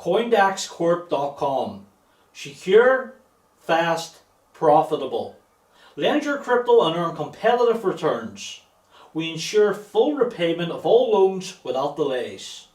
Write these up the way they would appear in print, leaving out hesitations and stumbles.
Coindaxcorp.com. Secure, fast, profitable. Lend your crypto and earn competitive returns. We ensure full repayment of all loans without delays.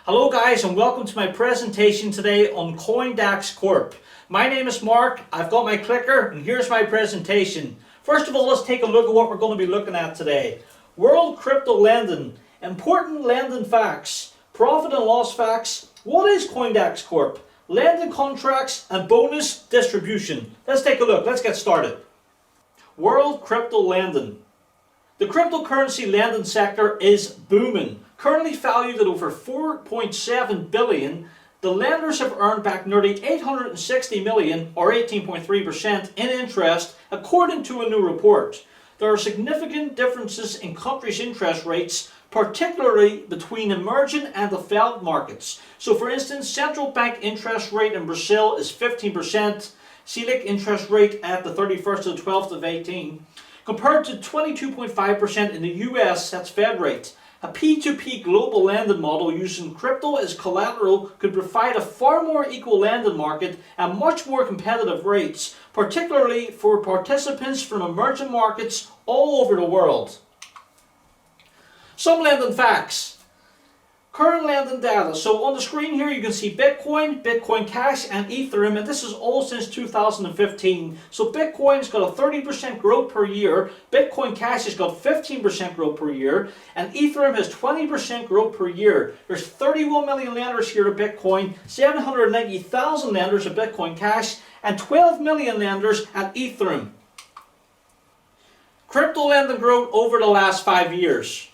Hello guys, and welcome to my presentation today on Coindaxcorp. My name is Mark, I've got my clicker, and here's my presentation. First of all, let's take a look at what we're going to be looking at today. World crypto lending, important lending facts, profit and loss facts, what is Coindaxcorp, lending contracts, and bonus distribution. Let's take a look, let's get started. World crypto lending. The cryptocurrency lending sector is booming. Currently valued at over 4.7 billion, the lenders have earned back nearly 860 million, or 18.3% in interest, according to a new report. There are significant differences in countries' interest rates, particularly between emerging and developed markets. So for instance, central bank interest rate in Brazil is 15%, Selic interest rate at the 31st to the 12th of 18, compared to 22.5% in the US, that's Fed rate. A P2P global lending model using crypto as collateral could provide a far more equal lending market and much more competitive rates, particularly for participants from emerging markets all over the world. Some lending facts. Current lending data. So on the screen here you can see Bitcoin, Bitcoin Cash, and Ethereum, and this is all since 2015. So Bitcoin's got a 30% growth per year, Bitcoin Cash has got 15% growth per year, and Ethereum has 20% growth per year. There's 31 million lenders here to Bitcoin, 790,000 lenders at Bitcoin Cash, and 12 million lenders at Ethereum. Crypto lending growth over the last 5 years.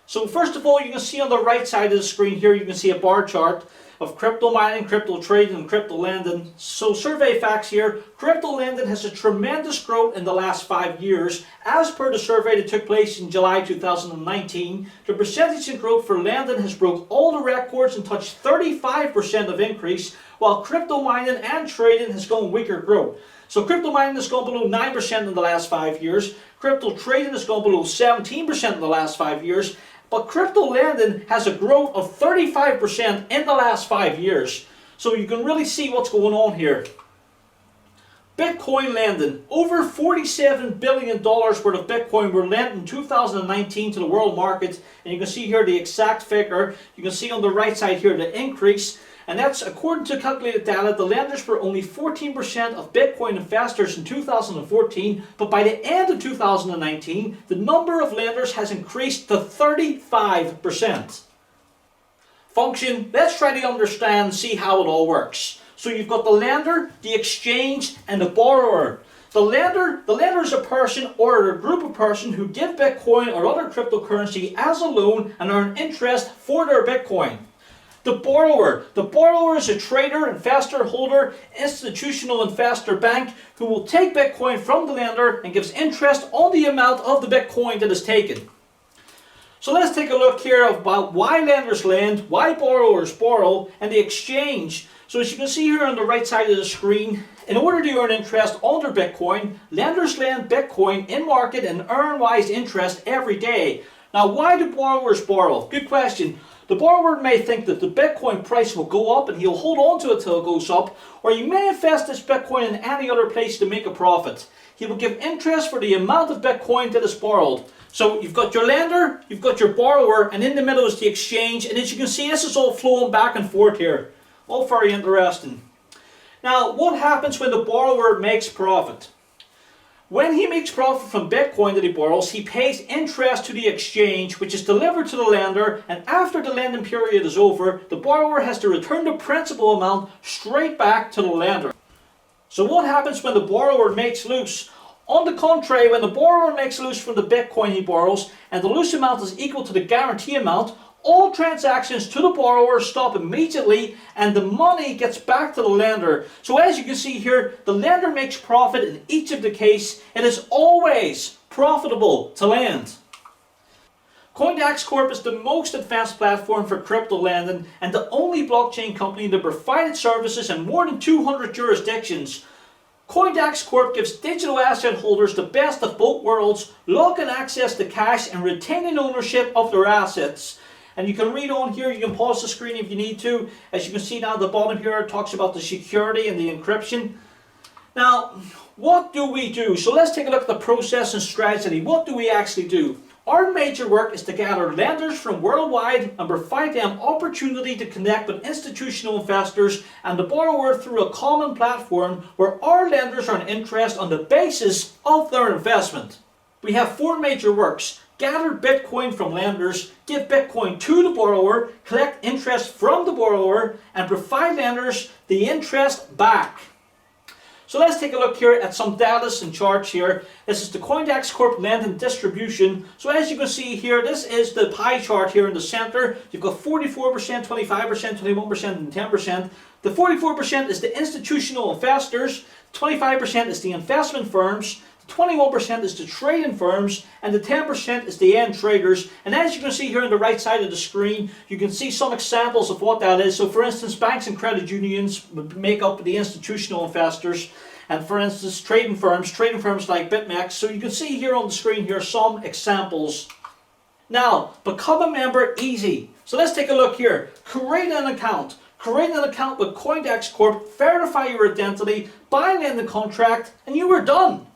So first of all, you can see on the right side of the screen here, you can see a bar chart of crypto mining, crypto trading, and crypto lending. So survey facts here, crypto lending has a tremendous growth in the last 5 years. As per the survey that took place in July 2019, the percentage in growth for lending has broke all the records and touched 35% of increase, while crypto mining and trading has gone weaker growth. So crypto mining has gone below 9% in the last 5 years, crypto trading has gone below 17% in the last 5 years, but crypto lending has a growth of 35% in the last 5 years. So you can really see what's going on here. Bitcoin lending. Over $47 billion worth of Bitcoin were lent in 2019 to the world market. And you can see here the exact figure. You can see on the right side here the increase. And that's according to calculated data, the lenders were only 14% of Bitcoin investors in 2014, but by the end of 2019, the number of lenders has increased to 35%. Function, let's try to understand and see how it all works. So you've got the lender, the exchange, and the borrower. The lender is a person or a group of persons who give Bitcoin or other cryptocurrency as a loan and earn interest for their Bitcoin. The borrower is a trader, investor, holder, institutional investor, bank who will take Bitcoin from the lender and gives interest on the amount of the Bitcoin that is taken. So let's take a look here about why lenders lend, why borrowers borrow, and the exchange. So as you can see here on the right side of the screen, in order to earn interest on their Bitcoin, lenders lend Bitcoin in market and earn wise interest every day. Now why do borrowers borrow? Good question. The borrower may think that the Bitcoin price will go up and he'll hold on to it till it goes up, or he may invest this Bitcoin in any other place to make a profit. He will give interest for the amount of Bitcoin that is borrowed. So you've got your lender, you've got your borrower, and in the middle is the exchange, and as you can see this is all flowing back and forth here. All very interesting. Now what happens when the borrower makes profit? When he makes profit from Bitcoin that he borrows, he pays interest to the exchange, which is delivered to the lender, and after the lending period is over, the borrower has to return the principal amount straight back to the lender. So what happens when the borrower makes loose? On the contrary, when the borrower makes loose from the Bitcoin he borrows, and the loose amount is equal to the guarantee amount, all transactions to the borrower stop immediately and the money gets back to the lender. So as you can see here, the lender makes profit in each of the cases. It is always profitable to lend. Coindaxcorp is the most advanced platform for crypto lending and the only blockchain company that provided services in more than 200 jurisdictions. Coindaxcorp gives digital asset holders the best of both worlds, lock-in access to cash and retaining ownership of their assets. And you can read on here, you can pause the screen if you need to. As you can see down at the bottom here, it talks about the security and the encryption. Now, what do we do? So let's take a look at the process and strategy. What do we actually do? Our major work is to gather lenders from worldwide and provide them opportunity to connect with institutional investors and the borrower through a common platform where our lenders earn interest on the basis of their investment. We have 4 major works. Gather Bitcoin from lenders, give Bitcoin to the borrower, collect interest from the borrower, and provide lenders the interest back. So let's take a look here at some data and charts here. This is the Coindaxcorp lending distribution. So as you can see here, this is the pie chart here in the center. You've got 44%, 25%, 21%, and 10%. The 44% is the institutional investors, 25% is the investment firms, 21% is the trading firms, and the 10% is the end traders. And as you can see here on the right side of the screen, you can see some examples of what that is. So for instance, banks and credit unions would make up the institutional investors. And for instance, trading firms like BitMEX. So you can see here on the screen here some examples. Now, become a member easy. So let's take a look here. Create an account. Create an account with Coindaxcorp, verify your identity, buy and end the contract, and you are done.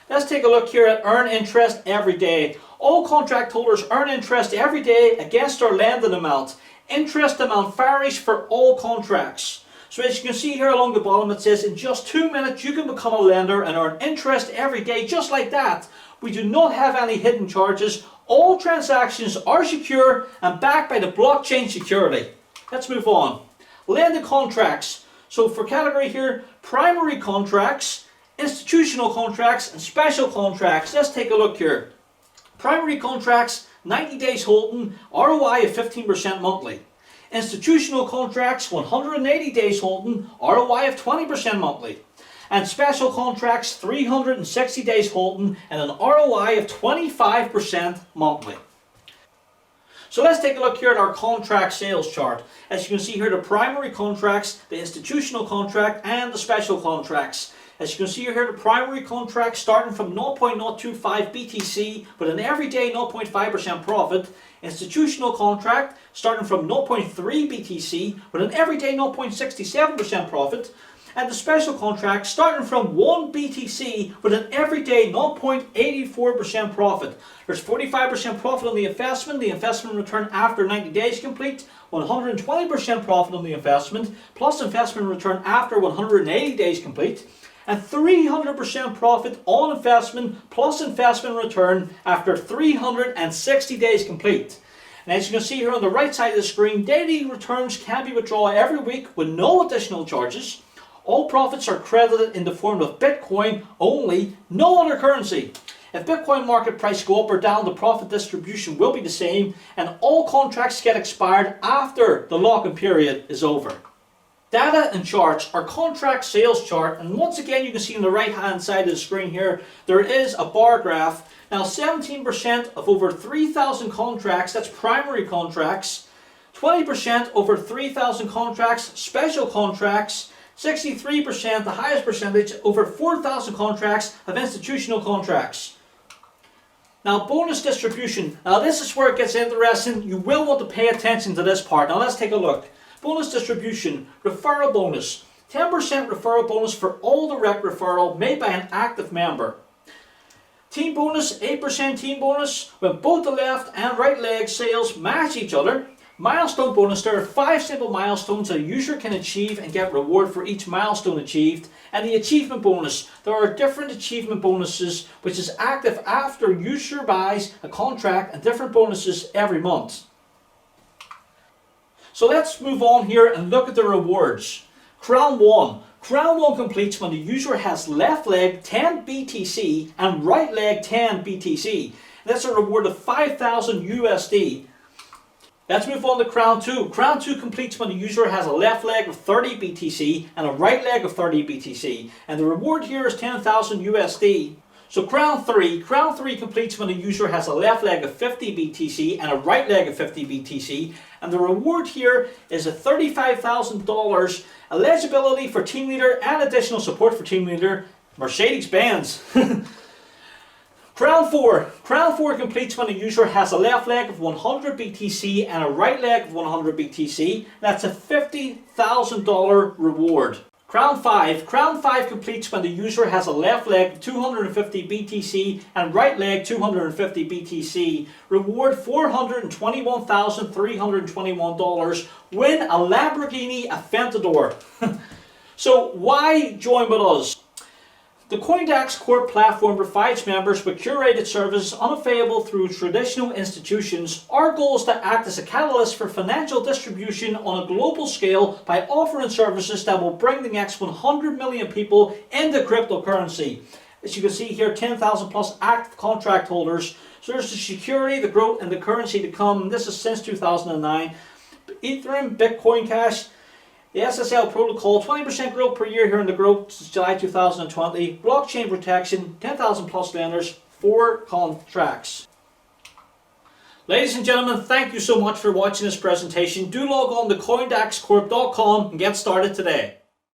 Let's take a look here at earn interest every day. All contract holders earn interest every day against their lending amount. Interest amount varies for all contracts. So as you can see here along the bottom, it says in just 2 minutes you can become a lender and earn interest every day just like that. We do not have any hidden charges. All transactions are secure and backed by the blockchain security. Let's move on. Lending contracts. So for category here, primary contracts, institutional contracts, and special contracts. Let's take a look here. Primary contracts, 90 days holding, ROI of 15% monthly. Institutional contracts, 180 days holding, ROI of 20% monthly. And special contracts, 360 days holding, and an ROI of 25% monthly. So let's take a look here at our contract sales chart. As you can see here, the primary contracts, the institutional contract, and the special contracts. As you can see here, the primary contract starting from 0.025 BTC with an everyday 0.5% profit. Institutional contract starting from 0.3 BTC with an everyday 0.67% profit. And the special contract starting from 1 BTC with an everyday 0.84% profit. There's 45% profit on the investment return after 90 days complete, 120% profit on the investment, plus investment return after 180 days complete, and 300% profit on investment plus investment return after 360 days complete. And as you can see here on the right side of the screen, daily returns can be withdrawn every week with no additional charges. All profits are credited in the form of Bitcoin only, no other currency. If Bitcoin market price go up or down, the profit distribution will be the same, and all contracts get expired after the lock-in period is over. Data and charts, our contract sales chart, and once again you can see on the right hand side of the screen here, there is a bar graph. Now 17% of over 3,000 contracts, that's primary contracts, 20% over 3,000 contracts, special contracts, 63%, the highest percentage, over 4,000 contracts of institutional contracts. Now bonus distribution, now this is where it gets interesting. You will want to pay attention to this part. Now let's take a look. Bonus distribution, referral bonus, 10% referral bonus for all direct referral made by an active member. Team bonus, 8% team bonus when both the left and right leg sales match each other. Milestone bonus, there are 5 simple milestones a user can achieve and get reward for each milestone achieved. And the achievement bonus, there are different achievement bonuses which is active after user buys a contract and different bonuses every month. So let's move on here and look at the rewards. Crown 1. Crown 1 completes when the user has left leg 10 BTC and right leg 10 BTC. That's a reward of 5,000 USD. Let's move on to Crown 2. Crown 2 completes when the user has a left leg of 30 BTC and a right leg of 30 BTC. And the reward here is 10,000 USD. So Crown 3 completes when the user has a left leg of 50 BTC and a right leg of 50 BTC. And the reward here is a $35,000 eligibility for team leader and additional support for team leader, Mercedes-Benz. Round 4. Round 4 completes when the user has a left leg of 100 BTC and a right leg of 100 BTC. That's a $50,000 reward. Round 5. Round 5 completes when the user has a left leg of 250 BTC and right leg 250 BTC. Reward $421,321. Win a Lamborghini Aventador. So why join with us? The Coindaxcorp platform provides members with curated services unavailable through traditional institutions. Our goal is to act as a catalyst for financial distribution on a global scale by offering services that will bring the next 100 million people into cryptocurrency. As you can see here, 10,000 plus active contract holders. So there's the security, the growth, and the currency to come. This is since 2009. Ethereum, Bitcoin Cash. The SSL protocol, 20% growth per year here in the growth since July 2020. Blockchain protection, 10,000 plus lenders, 4 contracts. Ladies and gentlemen, thank you so much for watching this presentation. Do log on to coindaxcorp.com and get started today.